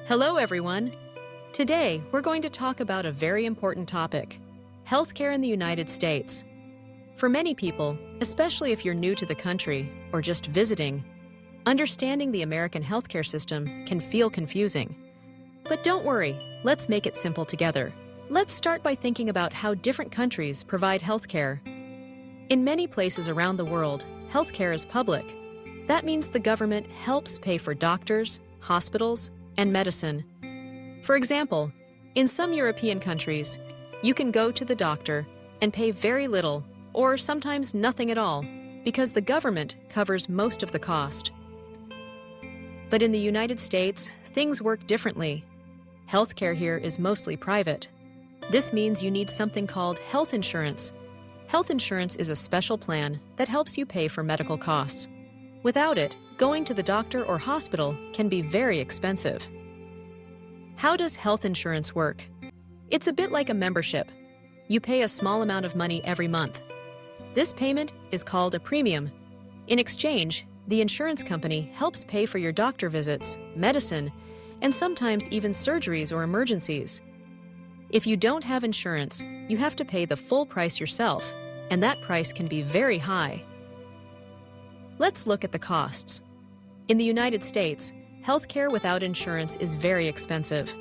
Hello, everyone. Today, we're going to talk about a very important topic, healthcare in the United States. For many people, especially if you're new to the country or just visiting, understanding the American healthcare system can feel confusing. But don't worry, let's make it simple together. Let's start by thinking about how different countries provide healthcare. In many places around the world, healthcare is public. That means the government helps pay for doctors, hospitals, and medicine. For example, in some European countries, you can go to the doctor and pay very little or sometimes nothing at all because the government covers most of the cost. But in the United States, things work differently. Healthcare here is mostly private. This means you need something called health insurance. Health insurance is a special plan that helps you pay for medical costs. Without it, going to the doctor or hospital can be very expensive. How does health insurance work? It's a bit like a membership. You pay a small amount of money every month. This payment is called a premium. In exchange, the insurance company helps pay for your doctor visits, medicine, and sometimes even surgeries or emergencies. If you don't have insurance, you have to pay the full price yourself, and that price can be very high. Let's look at the costs. In the United States, healthcare without insurance is very expensive.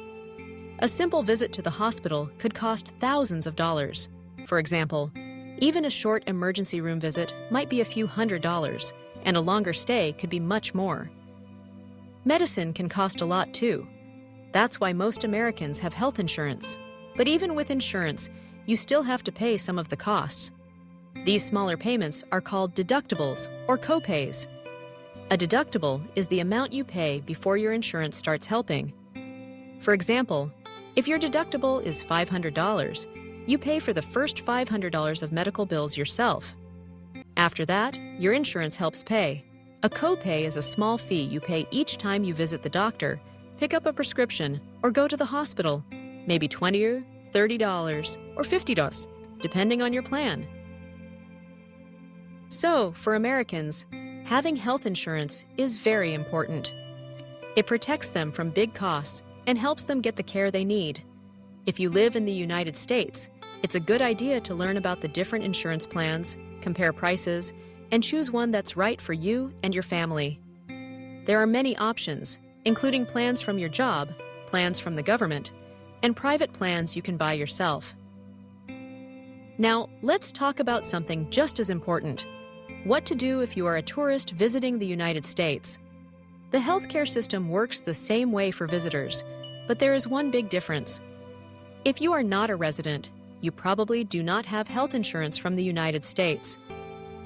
A simple visit to the hospital could cost thousands of dollars. For example, even a short emergency room visit might be a few $100s, and a longer stay could be much more. Medicine can cost a lot too. That's why most Americans have health insurance. But even with insurance, you still have to pay some of the costs. These smaller payments are called deductibles or copays. A deductible is the amount you pay before your insurance starts helping. For example, if your deductible is $500, you pay for the first $500 of medical bills yourself. After that, your insurance helps pay. A copay is a small fee you pay each time you visit the doctor, pick up a prescription, or go to the hospital. Maybe $20, $30, or $50, depending on your plan. So, for Americans, having health insurance is very important. It protects them from big costs and helps them get the care they need. If you live in the United States, it's a good idea to learn about the different insurance plans, compare prices, and choose one that's right for you and your family. There are many options, including plans from your job, plans from the government, and private plans you can buy yourself. Now, let's talk about something just as important. What to do if you are a tourist visiting the United States. The healthcare system works the same way for visitors, but there is one big difference. If you are not a resident, you probably do not have health insurance from the United States.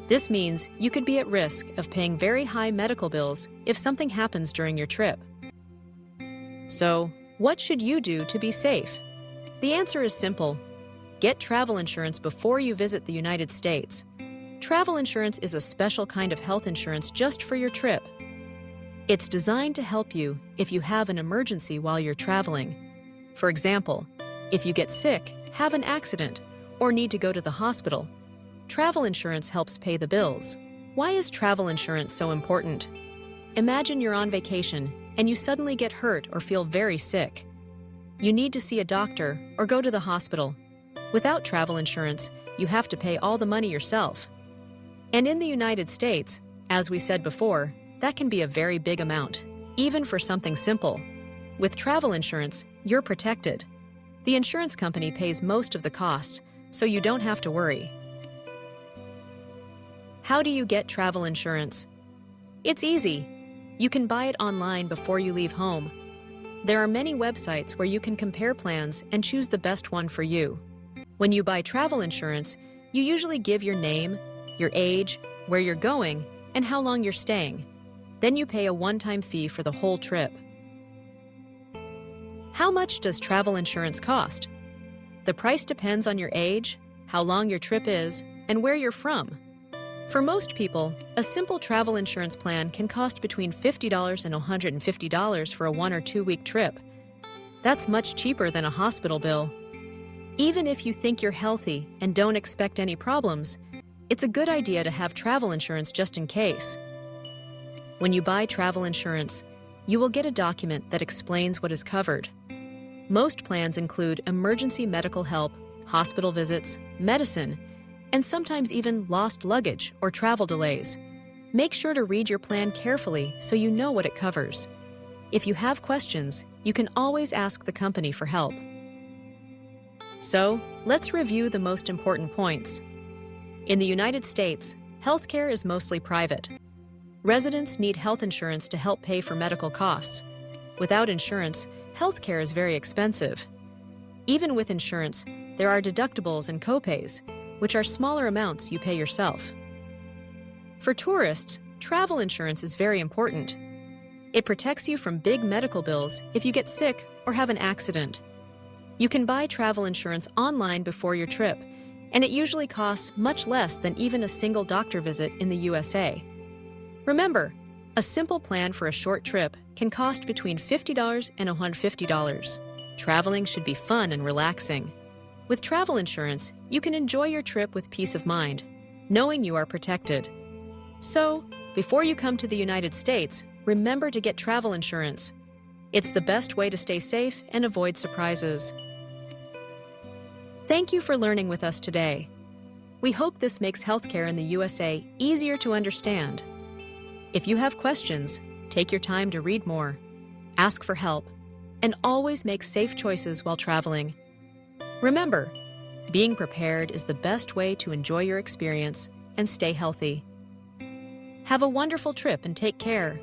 This means you could be at risk of paying very high medical bills if something happens during your trip. So, what should you do to be safe? The answer is simple. Get travel insurance before you visit the United States. Travel insurance is a special kind of health insurance just for your trip. It's designed to help you if you have an emergency while you're traveling. For example, if you get sick, have an accident, or need to go to the hospital, travel insurance helps pay the bills. Why is travel insurance so important? Imagine you're on vacation and you suddenly get hurt or feel very sick. You need to see a doctor or go to the hospital. Without travel insurance, you have to pay all the money yourself. And in the United States, as we said before, that can be a very big amount, even for something simple. With travel insurance, you're protected. The insurance company pays most of the costs, so you don't have to worry. How do you get travel insurance? It's easy. You can buy it online before you leave home. There are many websites where you can compare plans and choose the best one for you. When you buy travel insurance, you usually give your name, your age, where you're going, and how long you're staying. Then you pay a one-time fee for the whole trip. How much does travel insurance cost? The price depends on your age, how long your trip is, and where you're from. For most people, a simple travel insurance plan can cost between $50 and $150 for a 1 or 2 week trip. That's much cheaper than a hospital bill. Even if you think you're healthy and don't expect any problems, it's a good idea to have travel insurance just in case. When you buy travel insurance, you will get a document that explains what is covered. Most plans include emergency medical help, hospital visits, medicine, and sometimes even lost luggage or travel delays. Make sure to read your plan carefully so you know what it covers. If you have questions, you can always ask the company for help. So, let's review the most important points. In the United States, healthcare is mostly private. Residents need health insurance to help pay for medical costs. Without insurance, healthcare is very expensive. Even with insurance, there are deductibles and copays, which are smaller amounts you pay yourself. For tourists, travel insurance is very important. It protects you from big medical bills if you get sick or have an accident. You can buy travel insurance online before your trip, and it usually costs much less than even a single doctor visit in the USA. Remember, a simple plan for a short trip can cost between $50 and $150. Traveling should be fun and relaxing. With travel insurance, you can enjoy your trip with peace of mind, knowing you are protected. So, before you come to the United States, remember to get travel insurance. It's the best way to stay safe and avoid surprises. Thank you for learning with us today. We hope this makes healthcare in the USA easier to understand. If you have questions, take your time to read more, ask for help, and always make safe choices while traveling. Remember, being prepared is the best way to enjoy your experience and stay healthy. Have a wonderful trip and take care.